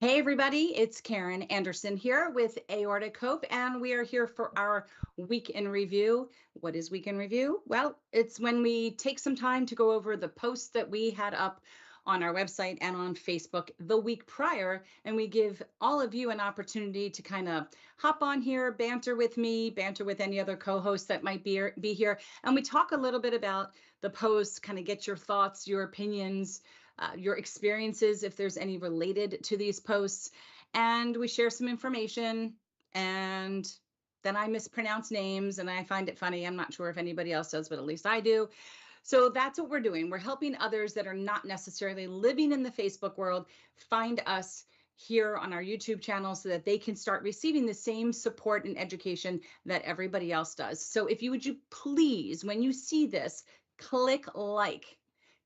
Hey everybody, it's Karen Anderson here with Aortic, and we are here for our week in review. What is week in review? Well, it's when we take some time to go over the posts that we had up on our website and on Facebook the week prior, and we give all of you an opportunity to kind of hop on here, banter with me, banter with any other co-hosts that might be here, and we talk a little bit about the posts, kind of get your thoughts, your opinions, your experiences, if there's any related to these posts, and we share some information. And then I mispronounce names and I find it funny. I'm not sure if anybody else does, but at least I do. So that's what we're doing. We're helping others that are not necessarily living in the Facebook world find us here on our YouTube channel so that they can start receiving the same support and education that everybody else does. So if you would you please, when you see this, click like,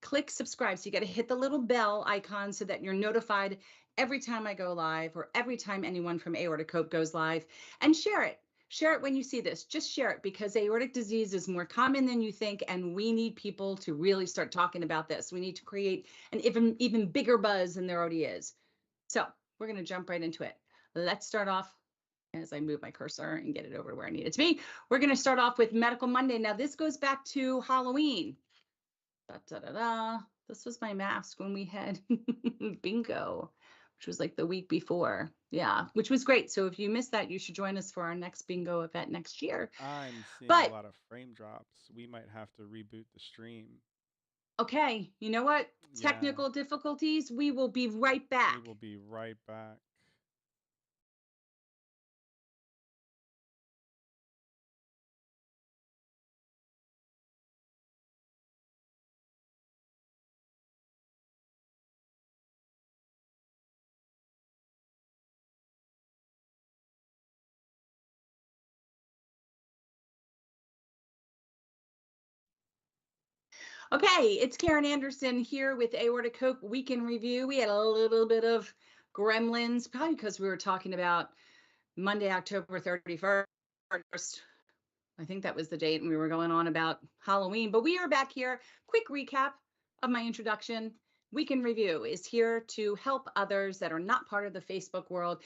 click subscribe. So you got to hit the little bell icon so that you're notified every time I go live or every time anyone from Aortic goes live, and share it. Share it when you see this. Just share it, because aortic disease is more common than you think, and we need people to really start talking about this. We need to create an even bigger buzz than there already is. So we're going to jump right into it. Let's start off, as I move my cursor and get it over to where I need it to be. We're going to start off with Medical Monday. Now, this goes back to Halloween. This was my mask when we had bingo, which was like the week before. Yeah, which was great. So if you missed that, you should join us for our next bingo event next year. I'm seeing a But lot of frame drops. We might have to reboot the stream. okay, you know what? Yeah, Technical difficulties. We will be right we back. will be right back. Okay, it's Karen Anderson here with Aortic Week in Review. We had a little bit of gremlins, probably because we were talking about Monday, October 31st. I think that was the date, and we were going on about Halloween, but we are back here. Quick recap of my introduction. Week in Review is here to help others that are not part of the Facebook world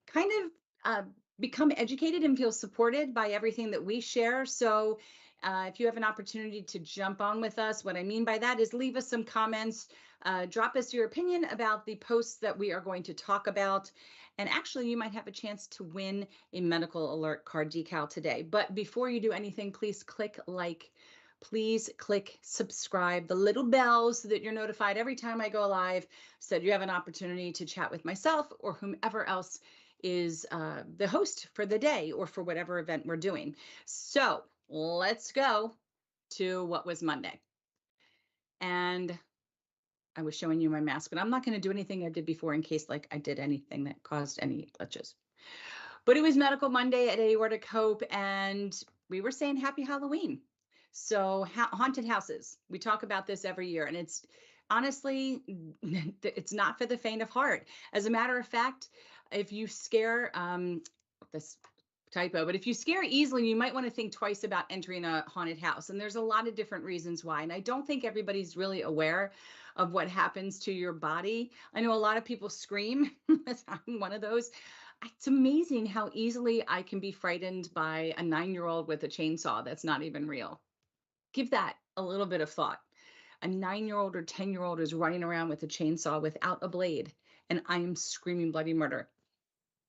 kind of become educated and feel supported by everything that we share. So if you have an opportunity to jump on with us, what I mean by that is leave us some comments, drop us your opinion about the posts that we are going to talk about. And actually, you might have a chance to win a medical alert card decal today. But before you do anything, please click like. Please click subscribe, the little bell, so that you're notified every time I go live, so that you have an opportunity to chat with myself or whomever else is the host for the day or for whatever event we're doing. So let's go to what was Monday. And I was showing you my mask, but I'm not going to do anything I did before in case like I did anything that caused any glitches. But it was Medical Monday at Aortic Hope, and we were saying Happy Halloween. So haunted houses, we talk about this every year, and it's honestly, it's not for the faint of heart. As a matter of fact, if you scare this typo, but if you scare easily, you might want to think twice about entering a haunted house. And there's a lot of different reasons why. And I don't think everybody's really aware of what happens to your body. I know a lot of people scream. I'm one of those. It's amazing how easily I can be frightened by a 9-year-old with a chainsaw that's not even real. Give that a little bit of thought. A 9-year-old or 10-year-old is running around with a chainsaw without a blade, and I am screaming bloody murder.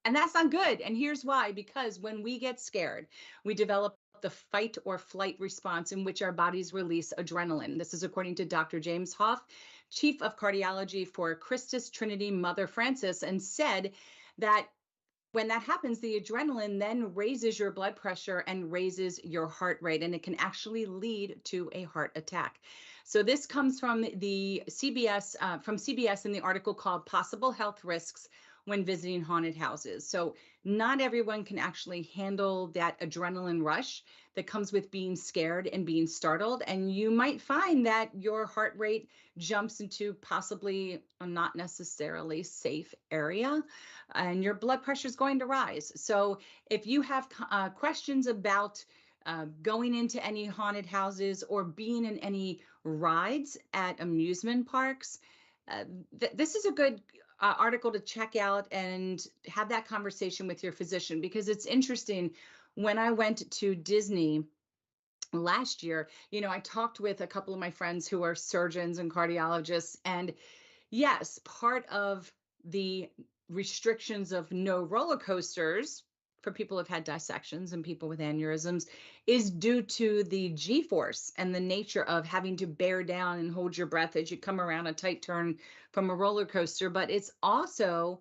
And that's not good. And here's why: because when we get scared, we develop the fight or flight response in which our bodies release adrenaline. This is according to Dr. James Hoff, chief of cardiology for Christus Trinity Mother Francis, and said that when that happens, the adrenaline then raises your blood pressure and raises your heart rate, and it can actually lead to a heart attack. So this comes from the CBS in the article called Possible Health Risks when Visiting Haunted Houses. So not everyone can actually handle that adrenaline rush that comes with being scared and being startled. And you might find that your heart rate jumps into possibly a not necessarily safe area, and your blood pressure is going to rise. So if you have questions about going into any haunted houses or being in any rides at amusement parks, this is a good article to check out and have that conversation with your physician, because it's interesting. When I went to Disney last year, I talked with a couple of my friends who are surgeons and cardiologists, and yes, part of the restrictions of no roller coasters for people who've had dissections and people with aneurysms is due to the G-force and the nature of having to bear down and hold your breath as you come around a tight turn from a roller coaster. But it's also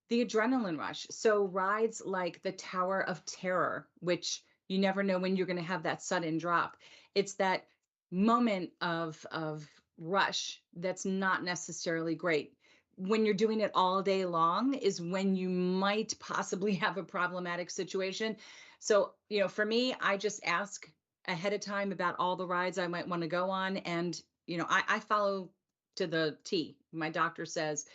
the adrenaline rush. So rides like the Tower of Terror, which you never know when you're going to have that sudden drop. It's that moment of rush that's not necessarily great. When you're doing it all day long is when you might possibly have a problematic situation. So, for me, I just ask ahead of time about all the rides I might want to go on. And, I follow to the T. My doctor says,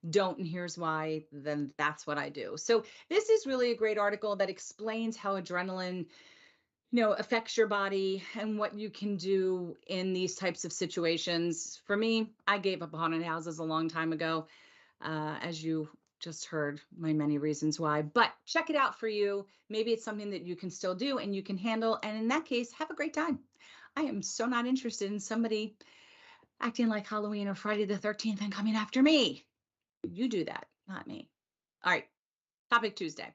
don't, and here's why, then that's what I do. So this is really a great article that explains how adrenaline, affects your body and what you can do in these types of situations. For me, I gave up haunted houses a long time ago, as you just heard my many reasons why, but check it out for you. Maybe it's something that you can still do and you can handle. And in that case, have a great time. I am so not interested in somebody acting like Halloween or Friday the 13th and coming after me. You do that, not me. All right, Topic Tuesday.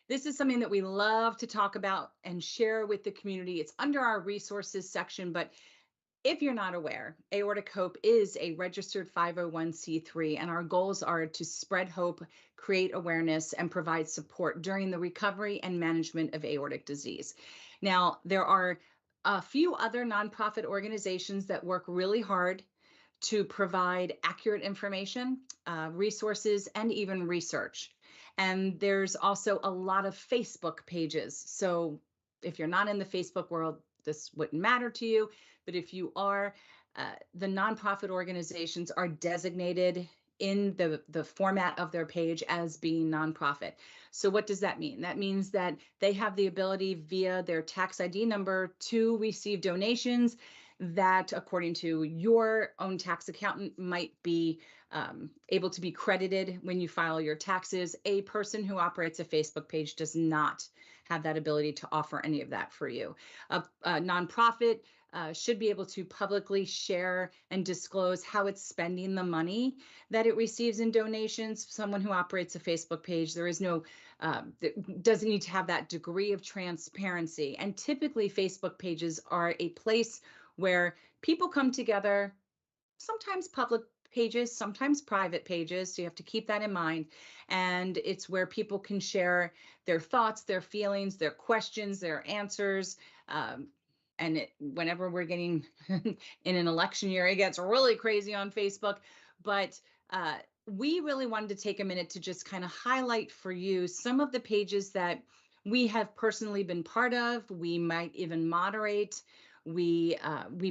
This is something that we love to talk about and share with the community. It's under our resources section, but if you're not aware, Aortic Hope is a registered 501c3, and our goals are to spread hope, create awareness, and provide support during the recovery and management of aortic disease. Now, there are a few other nonprofit organizations that work really hard to provide accurate information, resources, and even research. And there's also a lot of Facebook pages. So if you're not in the Facebook world, this wouldn't matter to you. But if you are, the nonprofit organizations are designated in the format of their page as being nonprofit. So what does that mean? That means that they have the ability via their tax ID number to receive donations that, according to your own tax accountant, might be able to be credited when you file your taxes. A person who operates a Facebook page does not have that ability to offer any of that for you. A nonprofit should be able to publicly share and disclose how it's spending the money that it receives in donations. Someone who operates a Facebook page, there is no, doesn't need to have that degree of transparency. And typically Facebook pages are a place where people come together, sometimes public pages, sometimes private pages. So you have to keep that in mind. And it's where people can share their thoughts, their feelings, their questions, their answers. Whenever we're getting in an election year, it gets really crazy on Facebook. But we really wanted to take a minute to just kind of highlight for you some of the pages that we have personally been part of. We might even moderate. We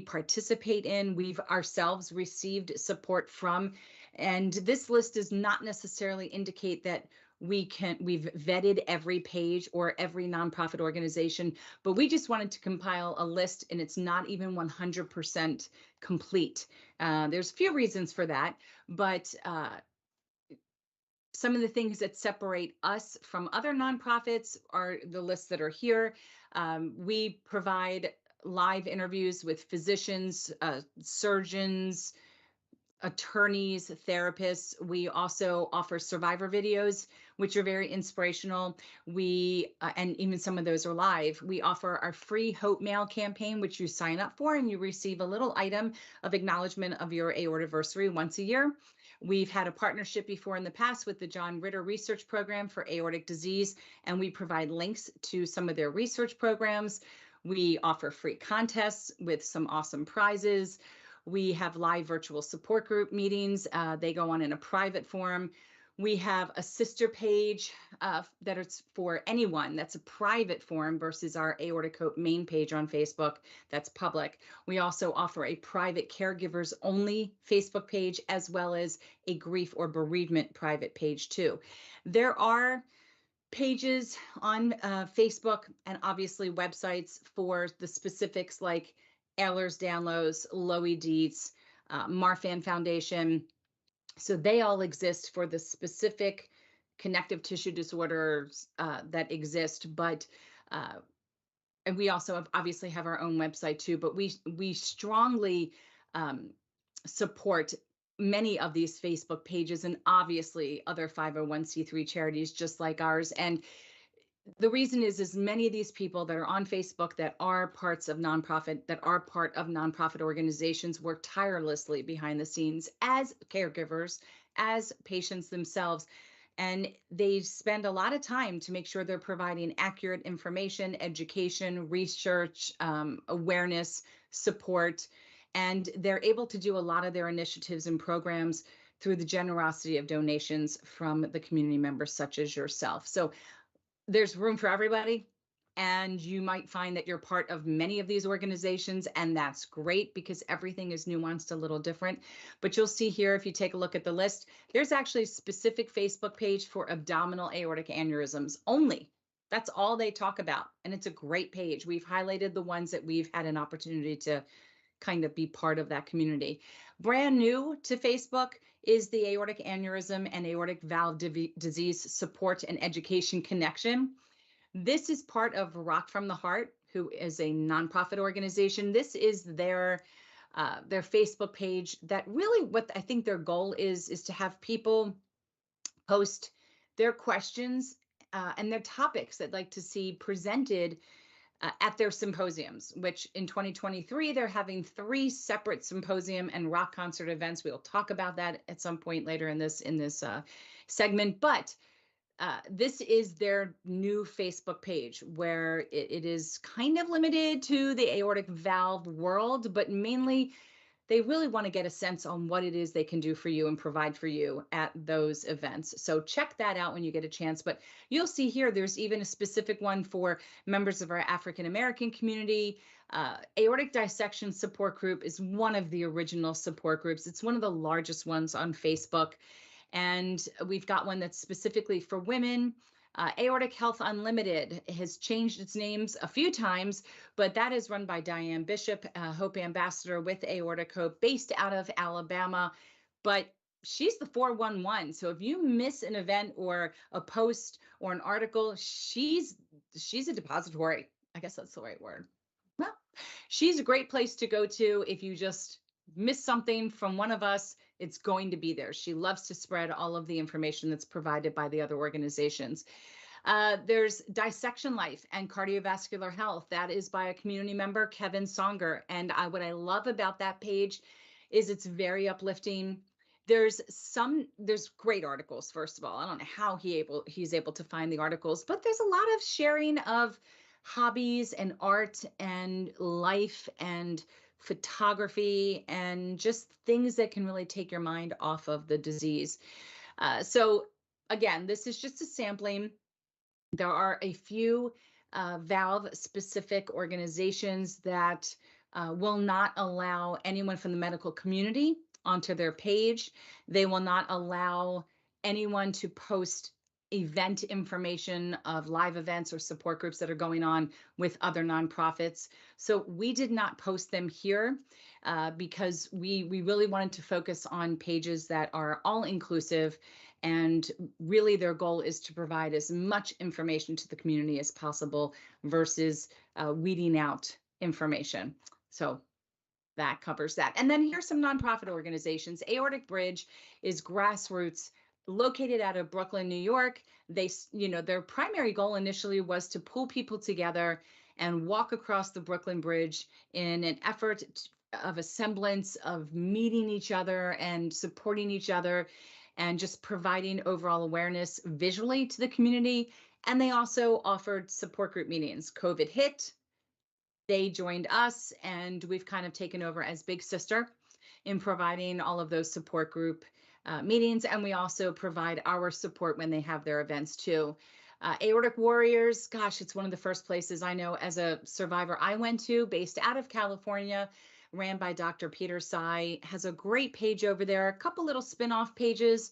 participate in, we've ourselves received support from, and this list does not necessarily indicate that we've vetted every page or every nonprofit organization, but we just wanted to compile a list, and it's not even 100% complete. There's a few reasons for that, but some of the things that separate us from other nonprofits are the lists that are here. We provide live interviews with physicians, surgeons, attorneys, therapists. We also offer survivor videos, which are very inspirational. And even some of those are live. We offer our free Hope Mail campaign, which you sign up for and you receive a little item of acknowledgement of your aortiversary once a year. We've had a partnership before in the past with the John Ritter Research Program for aortic disease, and we provide links to some of their research programs. We offer free contests with some awesome prizes. We have live virtual support group meetings. They go on in a private forum. We have a sister page that is for anyone. That's a private forum versus our Aortic Hope main page on Facebook that's public. We also offer a private caregivers only Facebook page, as well as a grief or bereavement private page too. There are pages on Facebook and obviously websites for the specifics like Ehlers-Danlos, Lowy Dietz, Marfan Foundation, So they all exist for the specific connective tissue disorders that exist, but and we also obviously have our own website too, but we strongly um, support many of these Facebook pages and obviously other 501c3 charities just like ours. And the reason is many of these people that are on Facebook that are parts of nonprofit, that are part of nonprofit organizations, work tirelessly behind the scenes as caregivers, as patients themselves. And they spend a lot of time to make sure they're providing accurate information, education, research, awareness, support. And they're able to do a lot of their initiatives and programs through the generosity of donations from the community members such as yourself. So there's room for everybody. And you might find that you're part of many of these organizations, and that's great because everything is nuanced a little different. But you'll see here, if you take a look at the list, there's actually a specific Facebook page for abdominal aortic aneurysms only. That's all they talk about. And it's a great page. We've highlighted the ones that we've had an opportunity to kind of be part of that community. Brand new to Facebook is the Aortic Aneurysm and Aortic Valve Disease Support and Education Connection. This is part of Rock from the Heart, who is a nonprofit organization. This is their Facebook page that really what I think their goal is to have people post their questions and their topics they'd like to see presented at their symposiums, which in 2023, they're having 3 separate symposium and rock concert events. We'll talk about that at some point later in this segment. But this is their new Facebook page where it is kind of limited to the aortic valve world, but mainly they really want to get a sense on what it is they can do for you and provide for you at those events. So check that out when you get a chance. But you'll see here, there's even a specific one for members of our African American community. Aortic Dissection Support Group is one of the original support groups. It's one of the largest ones on Facebook. And we've got one that's specifically for women. Aortic Health Unlimited has changed its names a few times, but that is run by Diane Bishop, Hope Ambassador with Aortic Hope, based out of Alabama. But she's the 411. So if you miss an event or a post or an article, she's a depository. I guess that's the right word. Well, she's a great place to go to if you just miss something from one of us. It's going to be there. She loves to spread all of the information that's provided by the other organizations. There's Dissection Life and Cardiovascular Health. That is by a community member, Kevin Songer. And what I love about that page is it's very uplifting. There's great articles, first of all. I don't know how he's able to find the articles, but there's a lot of sharing of hobbies and art and life and photography and just things that can really take your mind off of the disease. So again, this is just a sampling. There are a few valve-specific organizations that will not allow anyone from the medical community onto their page. They will not allow anyone to post event information of live events or support groups that are going on with other nonprofits. So we did not post them here because we really wanted to focus on pages that are all inclusive, and really their goal is to provide as much information to the community as possible versus weeding out information. So that covers that. And then here's some nonprofit organizations. Aortic Bridge is grassroots, located out of Brooklyn, New York. They, their primary goal initially was to pull people together and walk across the Brooklyn Bridge in an effort of a semblance of meeting each other and supporting each other and just providing overall awareness visually to the community. And they also offered support group meetings. COVID hit, they joined us, and we've kind of taken over as big sister in providing all of those support group meetings. And we also provide our support when they have their events too. Aortic Warriors, gosh, it's one of the first places I know as a survivor I went to, based out of California, ran by Dr. Peter Tsai, has a great page over there, a couple little spin-off pages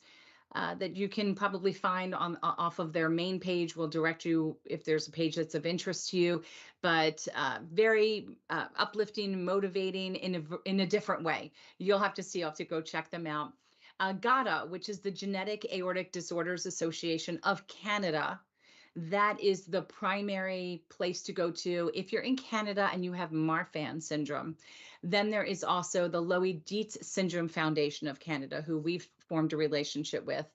that you can probably find on off of their main page. Will direct you if there's a page that's of interest to you, but very uplifting, motivating in a different way. You'll have to see. You'll have to go check them out. GADA, which is the Genetic Aortic Disorders Association of Canada. That is the primary place to go to if you're in Canada and you have Marfan syndrome. Then there is also the Loeys-Dietz Syndrome Foundation of Canada, who we've formed a relationship with.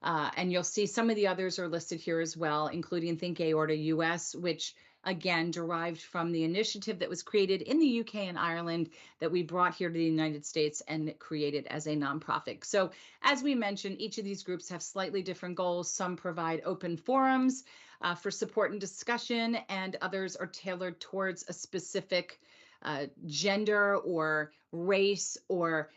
And you'll see some of the others are listed here as well, including Think Aorta US, which again derived from the initiative that was created in the UK and Ireland that we brought here to the United States and created as a nonprofit. So as we mentioned, each of these groups have slightly different goals. Some provide open forums for support and discussion, and others are tailored towards a specific gender or race or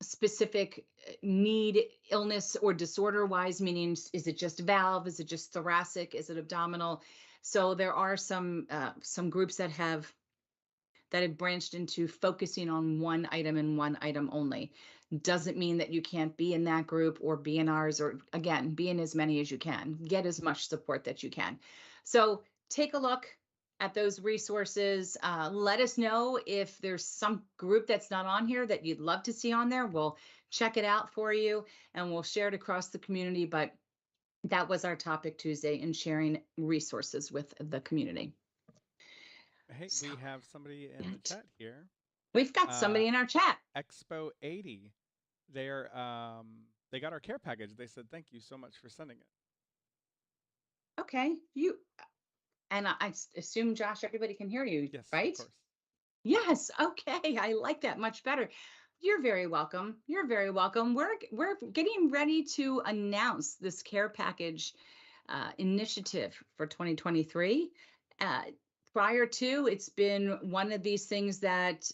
specific need, illness or disorder wise, meaning is it just valve, is it just thoracic, is it abdominal? So there are some groups that have branched into focusing on one item and one item only. Doesn't mean that you can't be in that group or be in ours, or again, be in as many as you can. Get as much support that you can. So take a look at those resources. Let us know if there's some group that's not on here that you'd love to see on there. We'll check it out for you and we'll share it across the community. But that was our topic Tuesday, in sharing resources with the community. Hey, So, we have somebody in the chat here. We've got somebody in our chat. Expo 80. They're they got our care package. They said thank you so much for sending it. Okay, and I assume, Josh, everybody can hear you, Yes, right? of course. Yes. Okay, I like that much better. You're very welcome. You're very welcome. We're getting ready to announce this care package initiative for 2023. Prior to, it's been one of these things that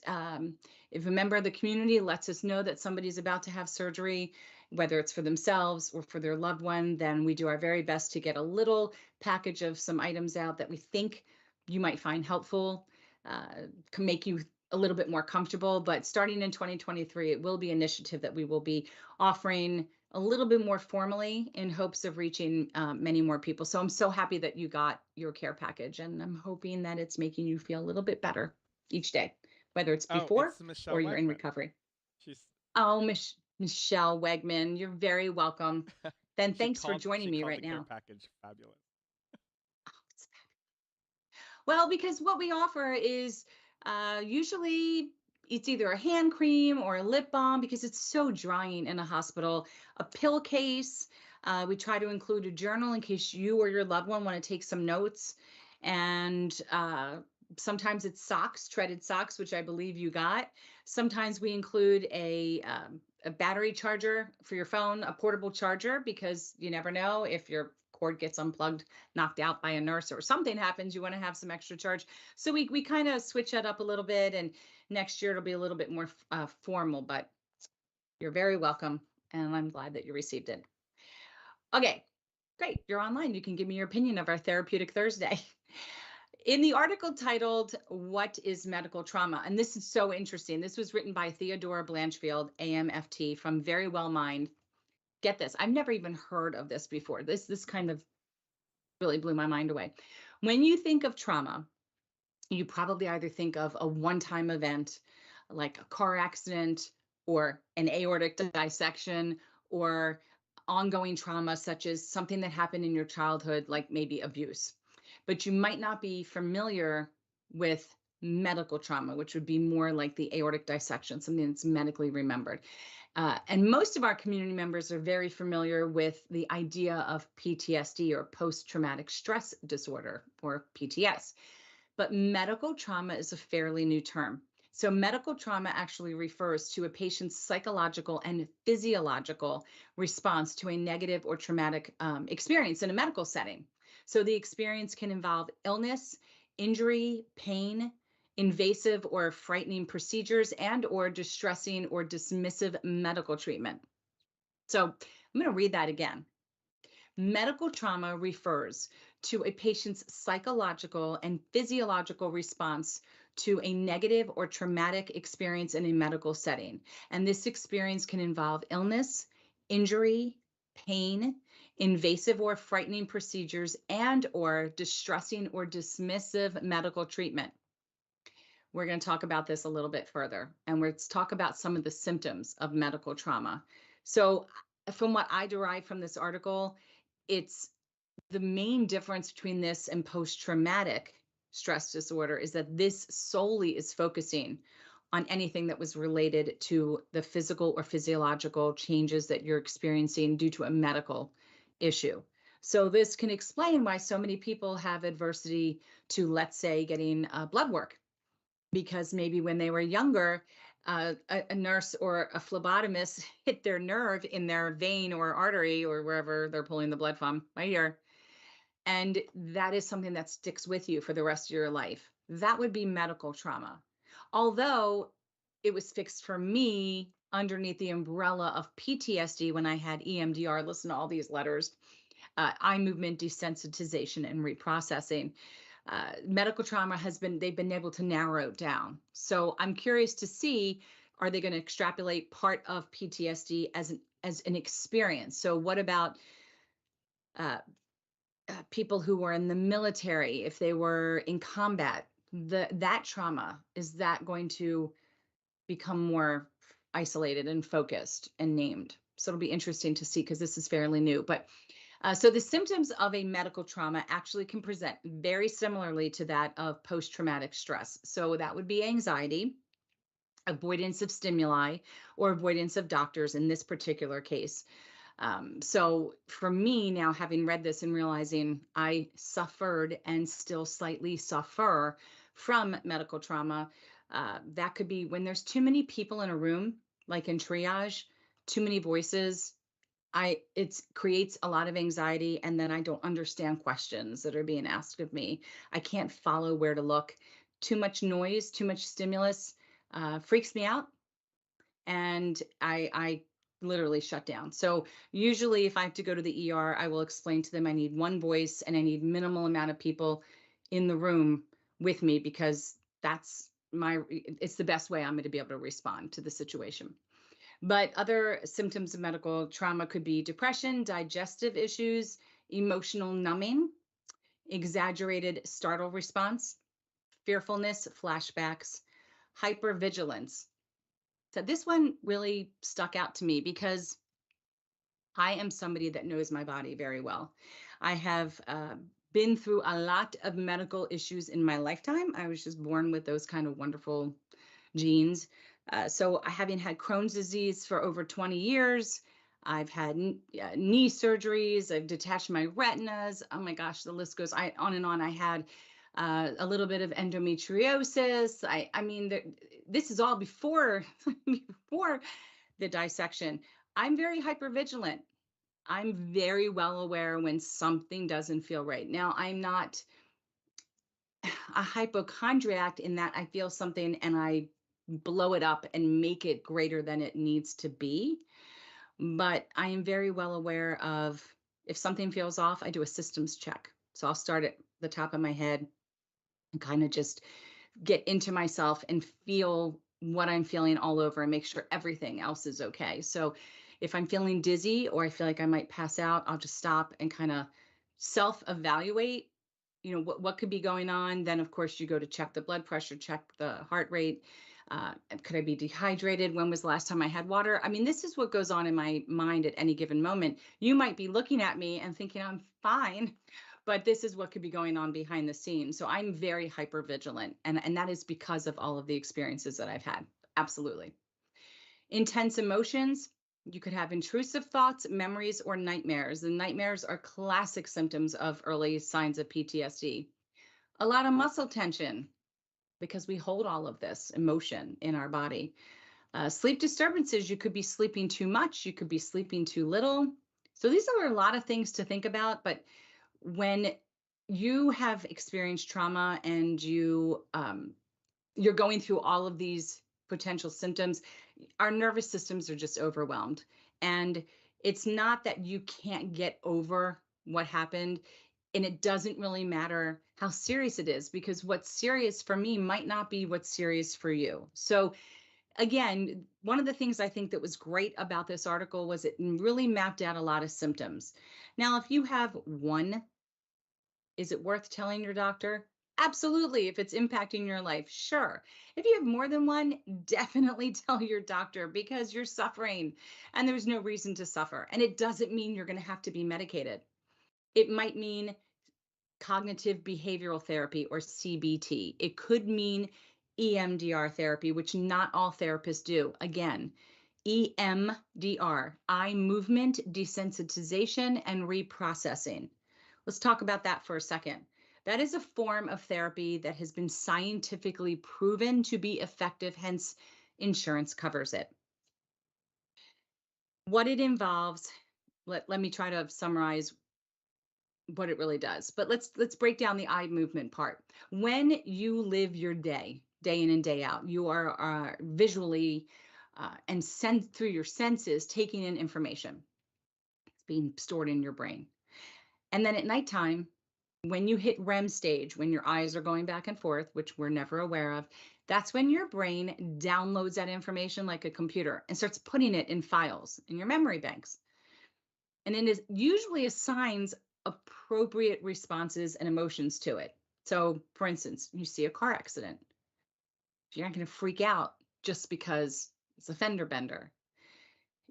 if a member of the community lets us know that somebody's about to have surgery, whether it's for themselves or for their loved one, then we do our very best to get a little package of some items out that we think you might find helpful, can make you a little bit more comfortable. But starting in 2023, it will be an initiative that we will be offering a little bit more formally in hopes of reaching many more people. So I'm so happy that you got your care package, and I'm hoping that it's making you feel a little bit better each day, whether it's before or you're in recovery. Michelle Wegman, you're very welcome. Then thanks for joining me right now. Care package fabulous. Well, because what we offer is usually it's either a hand cream or a lip balm, because it's so drying in a hospital, a pill case. We try to include a journal in case you or your loved one want to take some notes. And sometimes it's socks, treaded socks, which I believe you got. Sometimes we include a battery charger for your phone, a portable charger, because you never know if your cord gets unplugged, knocked out by a nurse, or something happens, you want to have some extra charge. So we kind of switch that up a little bit, and next year it'll be a little bit more formal, but you're very welcome. And I'm glad that you received it. Okay, great. You're online. You can give me your opinion of our Therapeutic Thursday. In the article titled, "What is Medical Trauma?" And this is so interesting. This was written by Theodora Blanchfield, AMFT, from Very Well Mind. Get this, I've never even heard of this before. This kind of really blew my mind away. When you think of trauma, you probably either think of a one-time event like a car accident or an aortic dissection, or ongoing trauma such as something that happened in your childhood, like maybe abuse. But you might not be familiar with medical trauma, which would be more like the aortic dissection, something that's medically remembered. And most of our community members are very familiar with the idea of PTSD, or post-traumatic stress disorder, or PTS. But medical trauma is a fairly new term. So medical trauma actually refers to a patient's psychological and physiological response to a negative or traumatic experience in a medical setting. So the experience can involve illness, injury, pain, invasive or frightening procedures, and or distressing or dismissive medical treatment. So I'm going to read that again. Medical trauma refers to a patient's psychological and physiological response to a negative or traumatic experience in a medical setting. And this experience can involve illness, injury, pain, invasive or frightening procedures, and or distressing or dismissive medical treatment. we're going to talk about this a little bit further, and let's talk about some of the symptoms of medical trauma. So, from what I derive from this article, it's the main difference between this and post-traumatic stress disorder is that this solely is focusing on anything that was related to the physical or physiological changes that you're experiencing due to a medical issue. So this can explain why so many people have adversity to, let's say, getting blood work, because maybe when they were younger, a nurse or a phlebotomist hit their nerve in their vein or artery or wherever they're pulling the blood from, right here. And that is something that sticks with you for the rest of your life. That would be medical trauma. Although it was fixed for me underneath the umbrella of PTSD when I had EMDR, listen to all these letters, eye movement desensitization and reprocessing. Medical trauma they've been able to narrow it down. So I'm curious to see, are they going to extrapolate part of PTSD as an experience? So what about people who were in the military, if they were in combat, that trauma, is that going to become more isolated and focused and named? So it'll be interesting to see, because this is fairly new. But so the symptoms of a medical trauma actually can present very similarly to that of post-traumatic stress. So that would be anxiety, avoidance of stimuli, or avoidance of doctors in this particular case. So for me now, having read this and realizing I suffered and still slightly suffer from medical trauma, that could be when there's too many people in a room, like in triage, too many voices. It creates a lot of anxiety, and then I don't understand questions that are being asked of me. I can't follow where to look. Too much noise, too much stimulus freaks me out, and I literally shut down. So usually if I have to go to the ER, I will explain to them I need one voice and I need minimal amount of people in the room with me, because it's the best way I'm going to be able to respond to the situation. But other symptoms of medical trauma could be depression, digestive issues, emotional numbing, exaggerated startle response, fearfulness, flashbacks, hypervigilance. So this one really stuck out to me because I am somebody that knows my body very well. I have been through a lot of medical issues in my lifetime. I was just born with those kind of wonderful genes. So having had Crohn's disease for over 20 years, I've had knee surgeries, I've detached my retinas. Oh my gosh, the list goes on and on. I had a little bit of endometriosis. I mean, this is all before before the dissection. I'm very hypervigilant. I'm very well aware when something doesn't feel right. Now, I'm not a hypochondriac in that I feel something and I blow it up and make it greater than it needs to be. But I am very well aware of, if something feels off, I do a systems check. So I'll start at the top of my head and kind of just get into myself and feel what I'm feeling all over and make sure everything else is okay. So if I'm feeling dizzy or I feel like I might pass out, I'll just stop and kind of self-evaluate, what could be going on. Then of course you go to check the blood pressure, check the heart rate. Could I be dehydrated? When was the last time I had water? I mean, this is what goes on in my mind at any given moment. You might be looking at me and thinking I'm fine, but this is what could be going on behind the scenes. So I'm very hyper vigilant, and that is because of all of the experiences that I've had. Absolutely. Intense emotions. You could have intrusive thoughts, memories, or nightmares. The nightmares are classic symptoms of early signs of PTSD. A lot of muscle tension, because we hold all of this emotion in our body. Sleep disturbances. You could be sleeping too much. You could be sleeping too little. So these are a lot of things to think about, but when you have experienced trauma and you're going through all of these potential symptoms, our nervous systems are just overwhelmed. And it's not that you can't get over what happened, and it doesn't really matter how serious it is, because what's serious for me might not be what's serious for you. So again, one of the things I think that was great about this article was it really mapped out a lot of symptoms. Now, if you have one, is it worth telling your doctor? Absolutely. If it's impacting your life, sure. If you have more than one, definitely tell your doctor because you're suffering and there's no reason to suffer. And it doesn't mean you're going to have to be medicated. It might mean cognitive behavioral therapy or CBT. It could mean EMDR therapy, which not all therapists do. Again, EMDR, eye movement desensitization and reprocessing. Let's talk about that for a second. That is a form of therapy that has been scientifically proven to be effective, hence insurance covers it. What it involves, let me try to summarize what it really does. But let's break down the eye movement part. When you live your day, day in and day out, you are visually and through your senses taking in information. It's being stored in your brain. And then at nighttime, when you hit REM stage, when your eyes are going back and forth, which we're never aware of, that's when your brain downloads that information like a computer and starts putting it in files in your memory banks. And it is usually assigns appropriate responses and emotions to it. So, for instance, you see a car accident. You're not going to freak out just because it's a fender bender.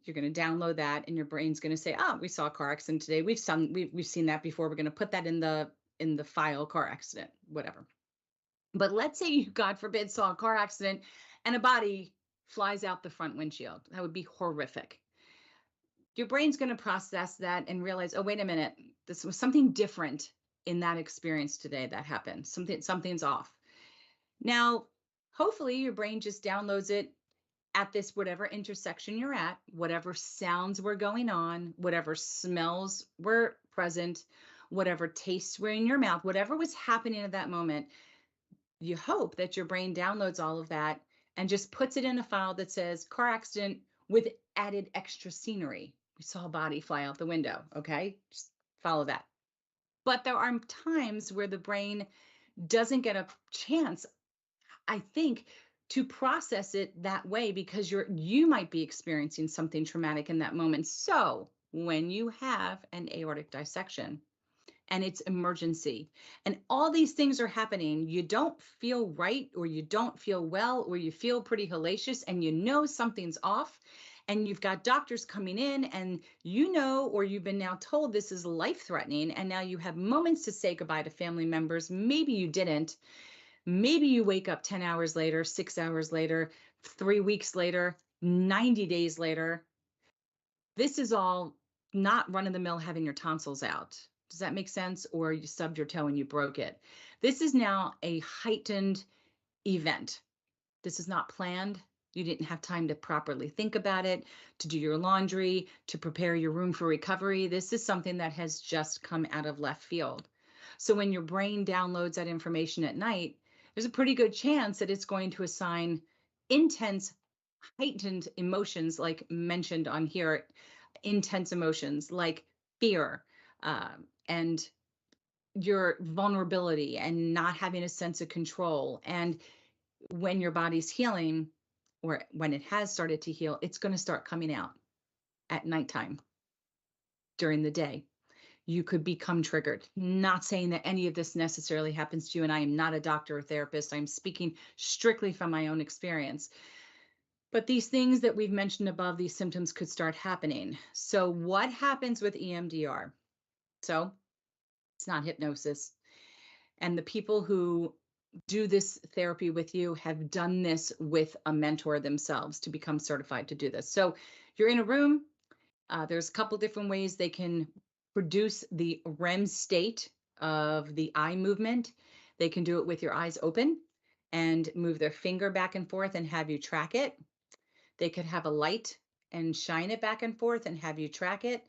You're going to download that, and your brain's going to say, "Oh, we saw a car accident today. We've seen that before. We're going to put that in the file, car accident, whatever." But let's say you, God forbid, saw a car accident and a body flies out the front windshield. That would be horrific. Your brain's going to process that and realize, oh, wait a minute, this was something different in that experience today that happened. Something's off. Now, hopefully your brain just downloads it at this whatever intersection you're at, whatever sounds were going on, whatever smells were present, whatever tastes were in your mouth, whatever was happening at that moment. You hope that your brain downloads all of that and just puts it in a file that says car accident with added extra scenery. We saw a body fly out the window. Okay, just follow that. But there are times where the brain doesn't get a chance, I think, to process it that way because you might be experiencing something traumatic in that moment. So when you have an aortic dissection and it's emergency and all these things are happening, you don't feel right or you don't feel well or you feel pretty hellacious and you know something's off and you've got doctors coming in and you know or you've been now told this is life-threatening and now you have moments to say goodbye to family members. Maybe you didn't. Maybe you wake up 10 hours later, 6 hours later, 3 weeks later, 90 days later. This is all not run-of-the-mill having your tonsils out. Does that make sense? Or you stubbed your toe and you broke it. This is now a heightened event. This is not planned. You didn't have time to properly think about it, to do your laundry, to prepare your room for recovery. This is something that has just come out of left field. So when your brain downloads that information at night, there's a pretty good chance that it's going to assign intense, heightened emotions, like mentioned on here, intense emotions like fear and your vulnerability and not having a sense of control. And when your body's healing or when it has started to heal, it's going to start coming out at nighttime during the day. You could become triggered. Not saying that any of this necessarily happens to you, and I am not a doctor or therapist. I'm speaking strictly from my own experience. But these things that we've mentioned above, these symptoms could start happening. So what happens with EMDR? So it's not hypnosis. And the people who do this therapy with you have done this with a mentor themselves to become certified to do this. So you're in a room. There's a couple different ways they can produce the REM state of the eye movement. They can do it with your eyes open and move their finger back and forth and have you track it. They could have a light and shine it back and forth and have you track it.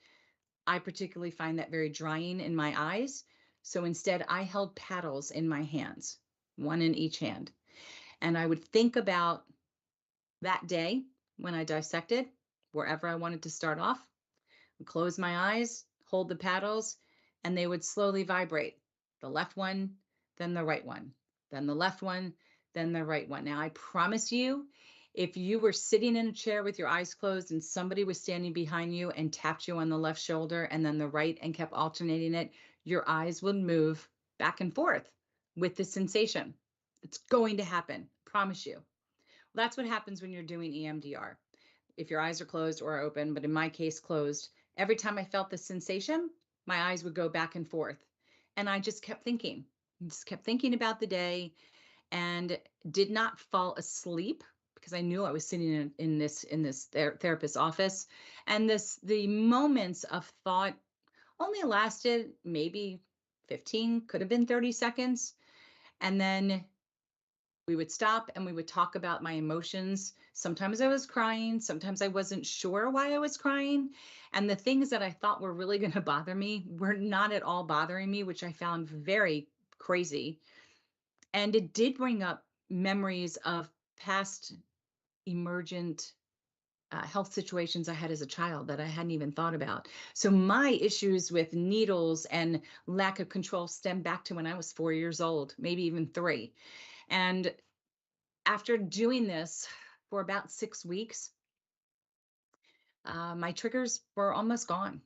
I particularly find that very drying in my eyes. So instead, I held paddles in my hands, one in each hand. And I would think about that day when I dissected, wherever I wanted to start off, close my eyes, hold the paddles, and they would slowly vibrate. The left one, then the right one, then the left one, then the right one. Now, I promise you, if you were sitting in a chair with your eyes closed and somebody was standing behind you and tapped you on the left shoulder and then the right and kept alternating it, your eyes would move back and forth with the sensation. It's going to happen, promise you. That's what happens when you're doing EMDR. If your eyes are closed or open, but in my case, closed, every time I felt the sensation, my eyes would go back and forth. And I just kept thinking about the day and did not fall asleep because I knew I was sitting in this therapist's office. And the moments of thought only lasted maybe 15, could have been 30 seconds. And then we would stop and we would talk about my emotions. Sometimes I was crying. Sometimes I wasn't sure why I was crying. And the things that I thought were really going to bother me were not at all bothering me, which I found very crazy. And it did bring up memories of past emergent health situations I had as a child that I hadn't even thought about. So my issues with needles and lack of control stem back to when I was 4 years old, maybe even 3. And after doing this for about 6 weeks, my triggers were almost gone.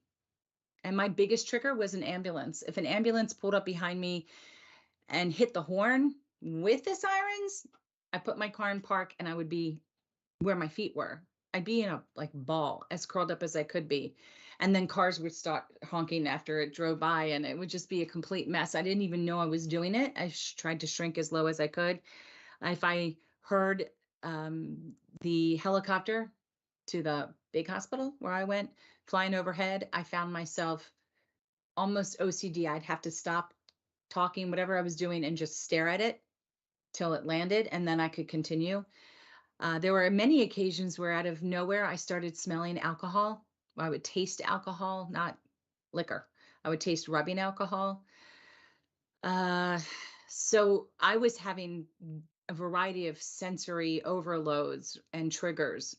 And my biggest trigger was an ambulance. If an ambulance pulled up behind me and hit the horn with the sirens, I put my car in park and I would be where my feet were. I'd be in a ball, as curled up as I could be. And then cars would start honking after it drove by and it would just be a complete mess. I didn't even know I was doing it. I tried to shrink as low as I could. If I heard the helicopter to the big hospital where I went flying overhead, I found myself almost OCD. I'd have to stop talking, whatever I was doing, and just stare at it till it landed, and then I could continue. There were many occasions where out of nowhere, I started smelling alcohol. I would taste alcohol, not liquor. I would taste rubbing alcohol. So I was having a variety of sensory overloads and triggers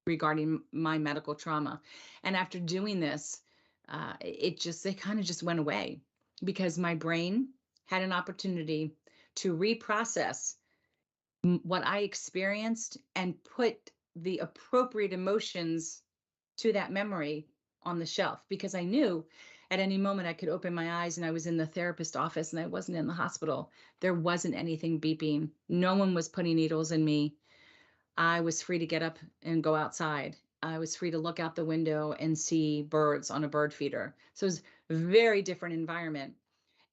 regarding my medical trauma. And after doing this, they kind of just went away because my brain had an opportunity to reprocess what I experienced and put the appropriate emotions to that memory on the shelf, because I knew at any moment I could open my eyes and I was in the therapist office and I wasn't in the hospital. There wasn't anything beeping. No one was putting needles in me. I was free to get up and go outside. I was free to look out the window and see birds on a bird feeder. So it was a very different environment.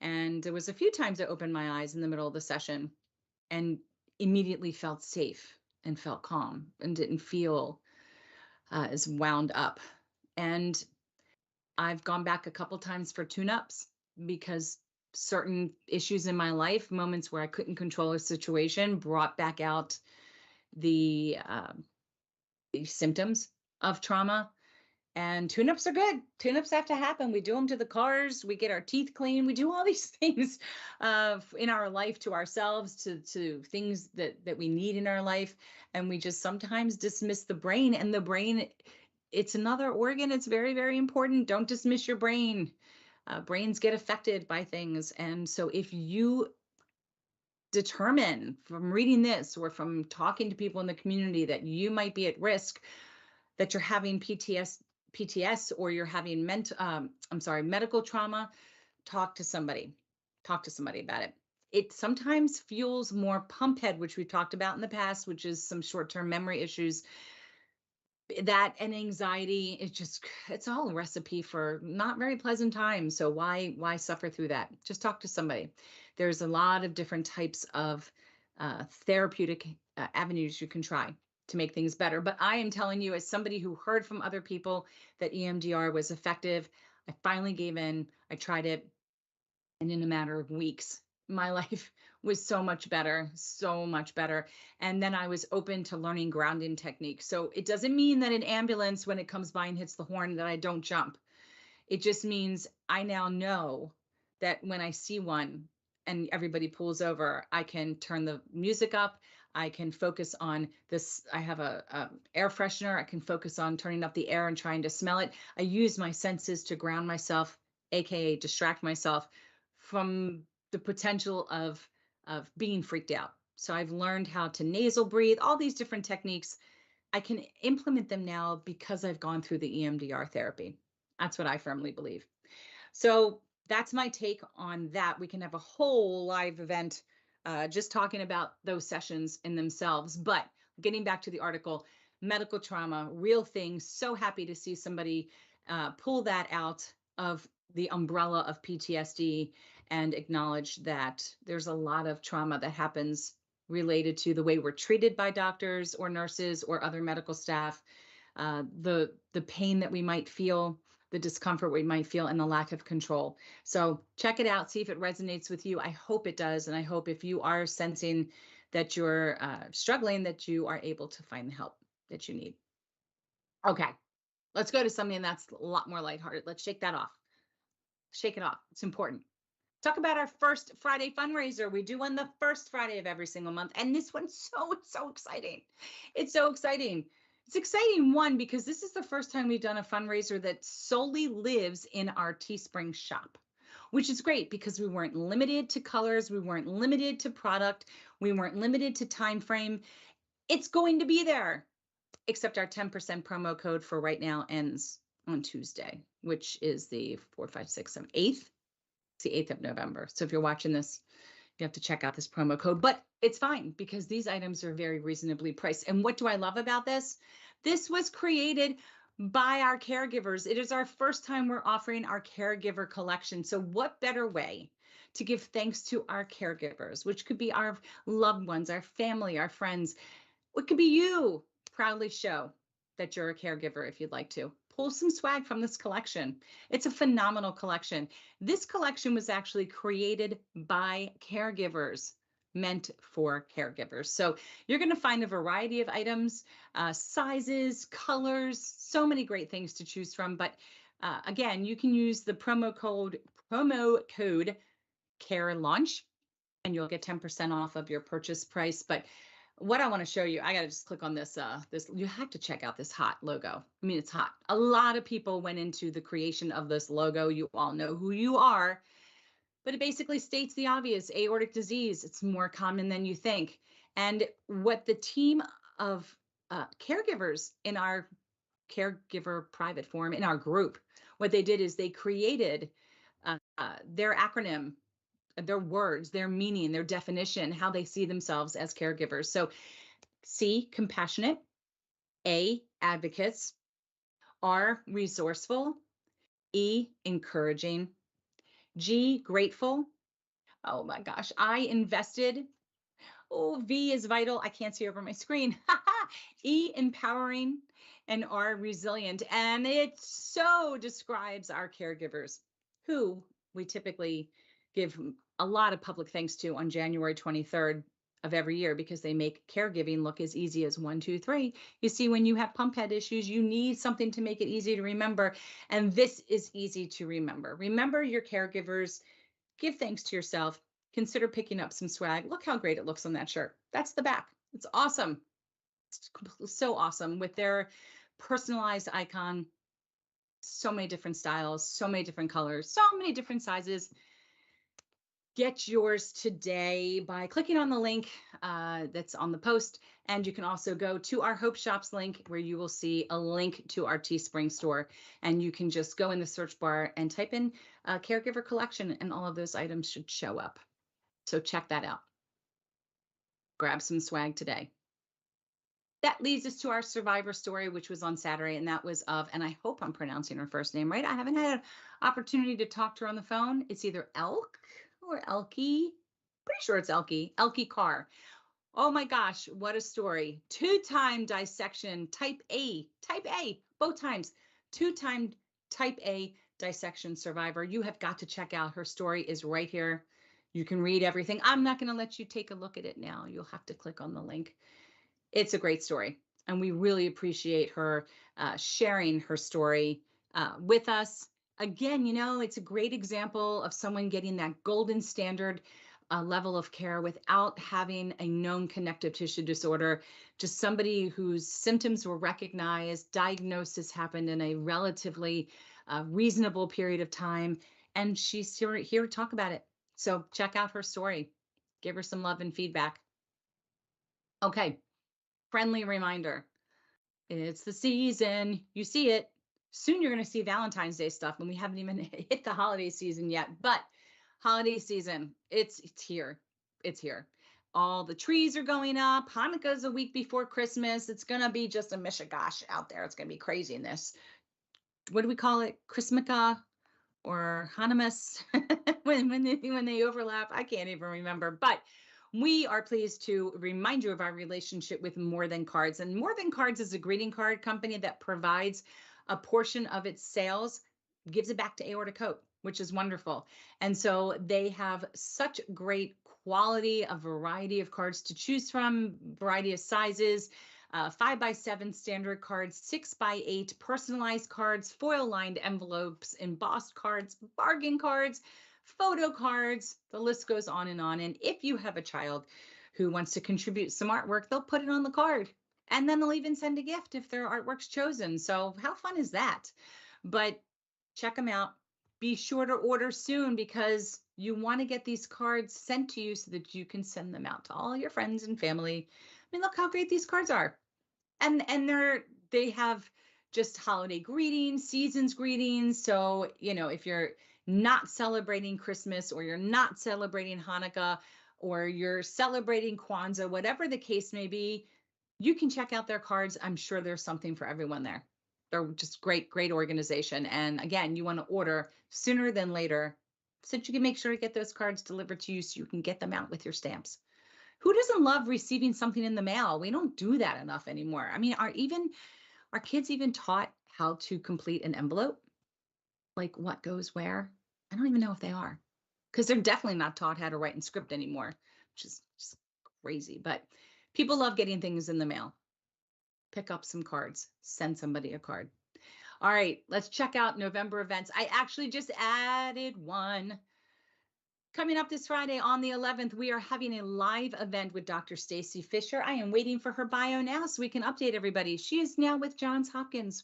And there was a few times I opened my eyes in the middle of the session and immediately felt safe and felt calm and didn't feel as wound up. And I've gone back a couple times for tune-ups because certain issues in my life, moments where I couldn't control a situation, brought back out the symptoms of trauma. And tune-ups are good. Tune-ups have to happen. We do them to the cars. We get our teeth clean. We do all these things in our life to ourselves, to things that we need in our life. And we just sometimes dismiss the brain. And the brain, it's another organ. It's very, very important. Don't dismiss your brain. Brains get affected by things. And so if you determine from reading this or from talking to people in the community that you might be at risk, that you're having PTS or you're having medical trauma, talk to somebody about it. It sometimes fuels more pump head, which we've talked about in the past, which is some short-term memory issues. That and anxiety, it's all a recipe for not very pleasant times. So why suffer through that? Just talk to somebody. There's a lot of different types of therapeutic avenues you can try to make things better. But I am telling you, as somebody who heard from other people that EMDR was effective, I finally gave in. I tried it, and in a matter of weeks, my life was so much better, so much better. And then I was open to learning grounding techniques. So it doesn't mean that an ambulance, when it comes by and hits the horn, that I don't jump. It just means I now know that when I see one and everybody pulls over, I can turn the music up. I can focus on this. I have a air freshener. I can focus on turning up the air and trying to smell it. I use my senses to ground myself, AKA distract myself from the potential of being freaked out. So I've learned how to nasal breathe, all these different techniques. I can implement them now because I've gone through the EMDR therapy. That's what I firmly believe. So that's my take on that. We can have a whole live event just talking about those sessions in themselves. But getting back to the article, medical trauma, real thing. So happy to see somebody pull that out of the umbrella of PTSD and acknowledge that there's a lot of trauma that happens related to the way we're treated by doctors or nurses or other medical staff, the pain that we might feel, the discomfort we might feel, and the lack of control. So check it out, see if it resonates with you. I hope it does, and I hope if you are sensing that you're struggling, that you are able to find the help that you need. Okay, let's go to something that's a lot more lighthearted. Let's shake that off. Shake it off. It's important. Talk about our first Friday fundraiser. We do one the first Friday of every single month. And this one's so exciting. It's so exciting. It's exciting, one, because this is the first time we've done a fundraiser that solely lives in our Teespring shop, which is great because we weren't limited to colors. We weren't limited to product. We weren't limited to time frame. It's going to be there, except our 10% promo code for right now ends on Tuesday, which is the 4th, 5th, 6th, 7th, 8th. It's the 8th of November. So if you're watching this, you have to check out this promo code, but it's fine because these items are very reasonably priced. And what do I love about this? This was created by our caregivers. It is our first time we're offering our caregiver collection. So what better way to give thanks to our caregivers, which could be our loved ones, our family, our friends. It could be you. Proudly show that you're a caregiver if you'd like to. Pull some swag from this collection. It's a phenomenal collection. This collection was actually created by caregivers, meant for caregivers. So you're going to find a variety of items, sizes, colors, so many great things to choose from. But again, you can use the promo code CARE launch, and you'll get 10% off of your purchase price. But what I want to show you, I got to just click on this, you have to check out this hot logo. I mean, it's hot. A lot of people went into the creation of this logo. You all know who you are, but it basically states the obvious: aortic disease. It's more common than you think. And what the team of caregivers in our caregiver private forum, in our group, what they did is they created their acronym, their words, their meaning, their definition, how they see themselves as caregivers. So C, compassionate, A, advocates, R, resourceful, E, encouraging, G, grateful. Oh my gosh, I invested. Oh, V is vital. I can't see over my screen. E, empowering, and R, resilient. And it so describes our caregivers, who we typically give a lot of public thanks to on January 23rd of every year, because they make caregiving look as easy as 1, 2, 3. You see, when you have pump head issues, you need something to make it easy to remember. And this is easy to remember. Remember your caregivers, give thanks to yourself, consider picking up some swag. Look how great it looks on that shirt. That's the back. It's awesome. It's so awesome with their personalized icon. So many different styles, so many different colors, so many different sizes. Get yours today by clicking on the link that's on the post. And you can also go to our Hope Shops link, where you will see a link to our Teespring store. And you can just go in the search bar and type in caregiver collection, and all of those items should show up. So check that out. Grab some swag today. That leads us to our survivor story, which was on Saturday, and that was of, and I hope I'm pronouncing her first name right. I haven't had an opportunity to talk to her on the phone. It's either Elk or Elkie. Pretty sure it's Elkie. Elkie Carr. Oh my gosh, what a story. 2-time dissection, type A, both times. 2-time type A dissection survivor. You have got to check out her story. Is right here. You can read everything. I'm not going to let you take a look at it now. You'll have to click on the link. It's a great story, and we really appreciate her sharing her story with us. Again, you know, it's a great example of someone getting that golden standard level of care without having a known connective tissue disorder. Just somebody whose symptoms were recognized, diagnosis happened in a relatively reasonable period of time, and she's here to talk about it. So check out her story. Give her some love and feedback. Okay. Friendly reminder, it's the season. You see it. Soon you're going to see Valentine's Day stuff, and we haven't even hit the holiday season yet. But holiday season, it's here. It's here. All the trees are going up. Hanukkah's a week before Christmas. It's going to be just a mishigash out there. It's going to be craziness. What do we call it? Christmaka or Hanumas when they overlap? I can't even remember. But we are pleased to remind you of our relationship with More Than Cards. And More Than Cards is a greeting card company that provides a portion of its sales, gives it back to Aortic Hope, which is wonderful. And so they have such great quality, a variety of cards to choose from, variety of sizes, 5x7 standard cards, 6x8 personalized cards, foil lined envelopes, embossed cards, bargain cards, photo cards. The list goes on. And if you have a child who wants to contribute some artwork, they'll put it on the card. And then they'll even send a gift if their artwork's chosen. So how fun is that? But check them out. Be sure to order soon because you want to get these cards sent to you so that you can send them out to all your friends and family. I mean, look how great these cards are. And they have just holiday greetings, seasons greetings. So, if you're not celebrating Christmas or you're not celebrating Hanukkah or you're celebrating Kwanzaa, whatever the case may be, you can check out their cards. I'm sure there's something for everyone there. They're just great organization. And again, you want to order sooner than later so that you can make sure to get those cards delivered to you so you can get them out with your stamps. Who doesn't love receiving something in the mail? We don't do that enough anymore. I mean, are kids even taught how to complete an envelope? Like what goes where? I don't even know if they are, because they're definitely not taught how to write in script anymore, which is just crazy. But people love getting things in the mail. Pick up some cards, send somebody a card. All right, let's check out November events. I actually just added one. Coming up this Friday on the 11th, we are having a live event with Dr. Stacy Fisher. I am waiting for her bio now so we can update everybody. She is now with Johns Hopkins.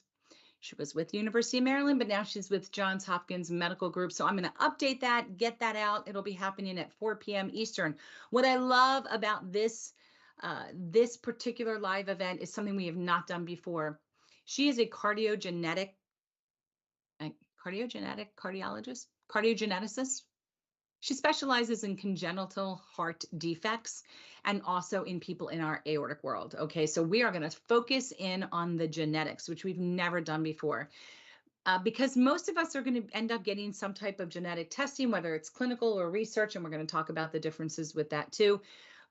She was with University of Maryland, but now she's with Johns Hopkins Medical Group. So I'm going to update that, get that out. It'll be happening at 4 p.m. Eastern. What I love about this particular live event is something we have not done before. She is a cardiogeneticist. She specializes in congenital heart defects and also in people in our aortic world. Okay, so we are going to focus in on the genetics, which we've never done before. Because most of us are going to end up getting some type of genetic testing, whether it's clinical or research, and we're going to talk about the differences with that too.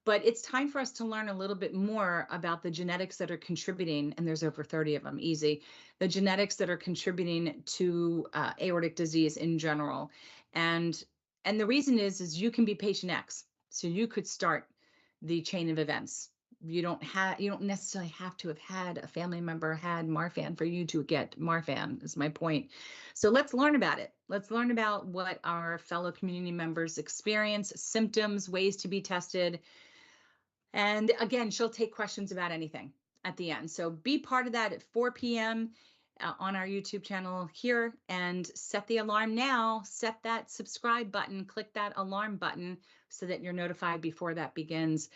But it's time for us to learn a little bit more about the genetics that are contributing, and there's over 30 of them, easy, the genetics that are contributing to aortic disease in general. And the reason is you can be patient X. So you could start the chain of events. You don't necessarily have to have had a family member had Marfan for you to get Marfan, is my point. So let's learn about it. Let's learn about what our fellow community members experience, symptoms, ways to be tested. And again, she'll take questions about anything at the end. So be part of that at 4 p.m. On our YouTube channel here, and set the alarm now. Set that subscribe button, click that alarm button so that you're notified before that begins.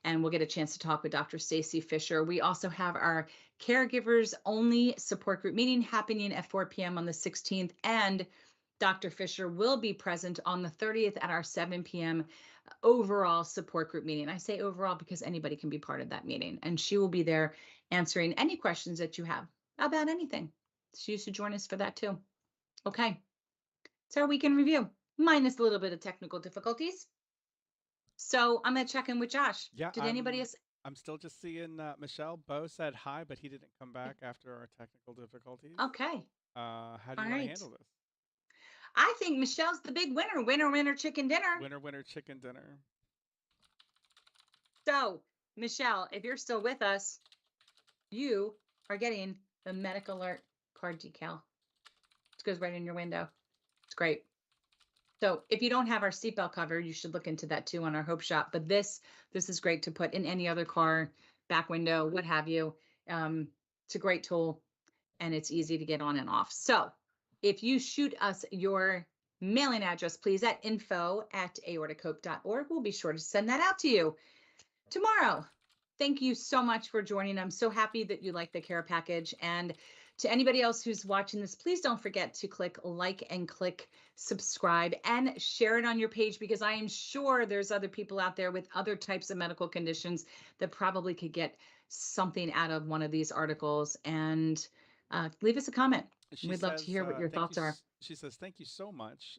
And we'll get a chance to talk with Dr. Stacy Fisher. We also have our caregivers only support group meeting happening at 4 p.m. on the 16th. And Dr. Fisher will be present on the 30th at our 7 p.m. overall support group meeting. I say overall because anybody can be part of that meeting, and she will be there answering any questions that you have about anything. She used to join us for that too. Okay, it's our weekend review, minus a little bit of technical difficulties. So I'm gonna check in with Josh. Yeah, Did anybody else? I'm still just seeing Michelle. Bo said hi, but he didn't come back after our technical difficulties. Okay. How do you want to handle this? I think Michelle's the big winner. Winner, winner, chicken dinner. Winner, winner, chicken dinner. So, Michelle, if you're still with us, you are getting the medical alert card decal. It goes right in your window. It's great. So if you don't have our seatbelt cover, you should look into that too on our Hope Shop. But this is great to put in any other car, back window, what have you. It's a great tool, and it's easy to get on and off. So if you shoot us your mailing address, please, at info@aortichope.org, we'll be sure to send that out to you tomorrow. Thank you so much for joining. I'm so happy that you like the care package. And to anybody else who's watching this, please don't forget to click like and click subscribe and share it on your page, because I am sure there's other people out there with other types of medical conditions that probably could get something out of one of these articles. And leave us a comment. She We'd love to says, hear what your "Thank you." thoughts are. She says, "Thank you so much,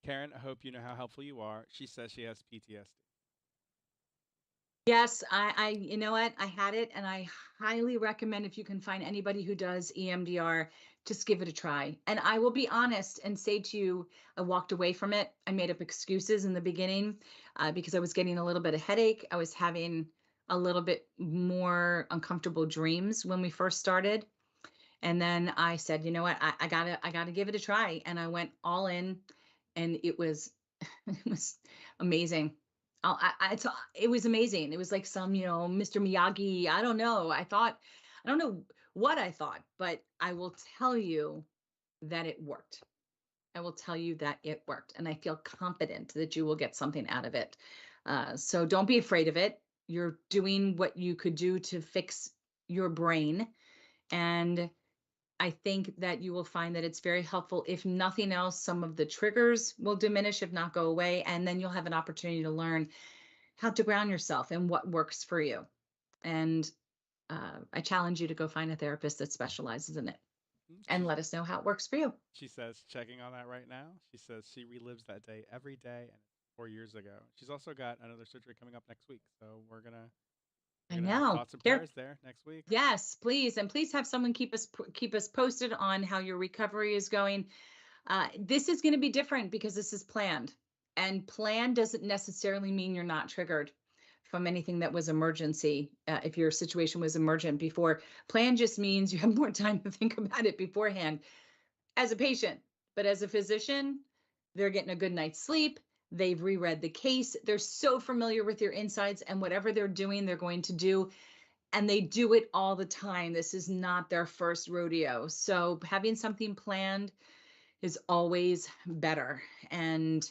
Karen. I hope you know how helpful you are." She says she has PTSD. Yes, you know what? I had it, and I highly recommend, if you can find anybody who does EMDR, just give it a try. And I will be honest and say to you, I walked away from it. I made up excuses in the beginning because I was getting a little bit of headache. I was having a little bit more uncomfortable dreams when we first started. And then I said, you know what? I gotta give it a try. And I went all in, and it was it was amazing. It was amazing. It was like some, Mr. Miyagi. I don't know. I don't know what I thought, but I will tell you that it worked. I will tell you that it worked. And I feel confident that you will get something out of it. So don't be afraid of it. You're doing what you could do to fix your brain. And I think that you will find that it's very helpful. If nothing else, some of the triggers will diminish, if not go away. And then you'll have an opportunity to learn how to ground yourself and what works for you. And I challenge you to go find a therapist that specializes in it and let us know how it works for you. She says, checking on that right now. She says she relives that day every day, and 4 years ago. She's also got another surgery coming up next week. So we're going I to have know. thoughts and prayers there next week. Yes, please. And please have someone keep us posted on how your recovery is going. This is going to be different because this is planned, and planned doesn't necessarily mean you're not triggered from anything that was emergency. If your situation was emergent before, plan just means you have more time to think about it beforehand as a patient. But as a physician, they're getting a good night's sleep. They've reread the case. They're so familiar with your insides, and whatever they're doing, they're going to do. And they do it all the time. This is not their first rodeo. So having something planned is always better. And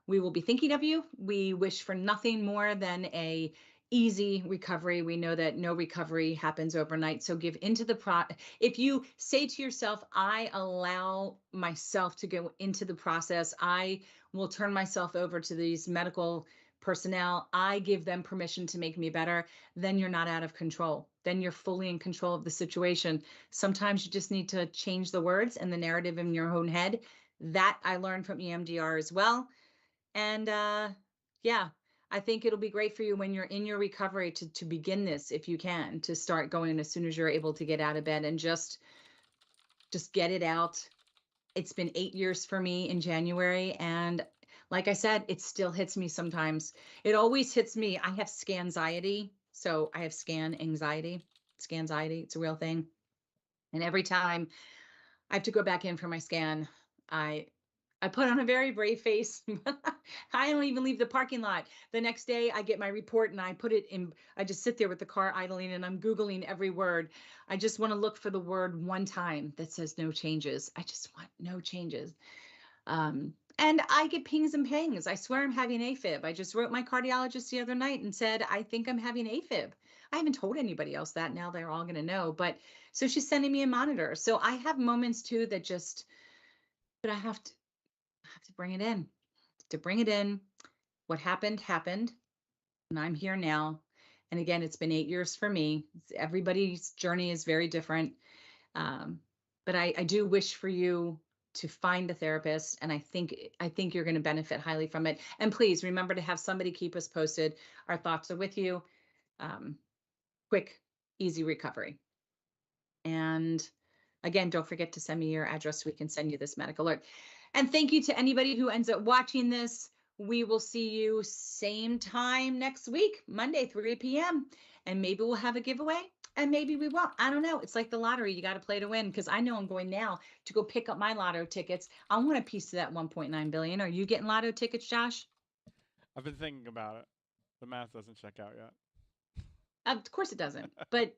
we will be thinking of you. We wish for nothing more than a easy recovery. We know that no recovery happens overnight. So give into the if you say to yourself, I allow myself to go into the process, I will turn myself over to these medical personnel, I give them permission to make me better, then you're not out of control. Then you're fully in control of the situation. Sometimes you just need to change the words and the narrative in your own head. That I learned from EMDR as well. And yeah, I think it'll be great for you when you're in your recovery to begin this, if you can, to start going as soon as you're able to get out of bed and just get it out. It's been 8 years for me in January, and like I said, it still hits me sometimes. It always hits me. I have scanxiety. So I have scanxiety. It's a real thing. And every time I have to go back in for my scan, I put on a very brave face. I don't even leave the parking lot. The next day I get my report and I put it in, I just sit there with the car idling and I'm Googling every word. I just want to look for the word one time that says no changes. I just want no changes. And I get pings and pangs. I swear I'm having AFib. I just wrote my cardiologist the other night and said, I think I'm having AFib. I haven't told anybody else that. Now they're all going to know. But so she's sending me a monitor. So I have moments too that just, but I have to bring it in. To bring it in. What happened, happened. And I'm here now. And again, it's been 8 years for me. Everybody's journey is very different. But I do wish for you to find a therapist, and I think you're going to benefit highly from it. And please remember to have somebody keep us posted. Our thoughts are with you. Quick, easy recovery. And again, don't forget to send me your address so we can send you this medical alert. And thank you to anybody who ends up watching this. We will see you same time next week, Monday, 3 p.m. And maybe we'll have a giveaway. And maybe we won't. I don't know. It's like the lottery. You got to play to win, because I know I'm going now to go pick up my lotto tickets. I want a piece of that 1.9 billion. Are you getting lotto tickets, Josh? I've been thinking about it. The math doesn't check out yet. Of course it doesn't. But,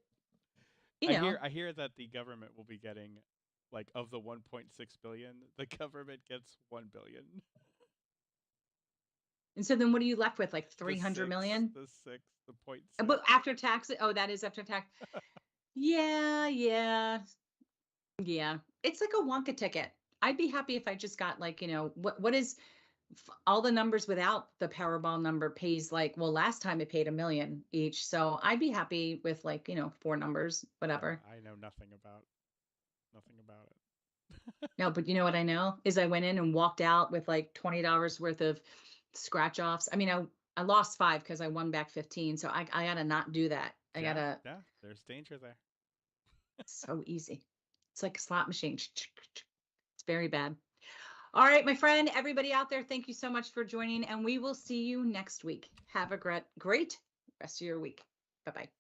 I hear that the government will be getting, like, of the 1.6 billion, the government gets 1 billion. And so then what are you left with? Like 300 million? The 0.6. But after tax, that is after tax. Yeah. Yeah, it's like a Wonka ticket. I'd be happy if I just got like, what is all the numbers without the Powerball number pays like, well, last time it paid $1 million each. So I'd be happy with like, 4 numbers, Yeah, whatever. I know nothing about it. No, but you know what I know is I went in and walked out with like $20 worth of scratch offs. I mean, I lost 5 because I won back 15. So I gotta not do that. I Yeah, gotta, yeah, there's danger there. so easy. It's like a slot machine. It's very bad. All right, my friend, everybody out there, thank you so much for joining, and we will see you next week. Have a great rest of your week. Bye-bye.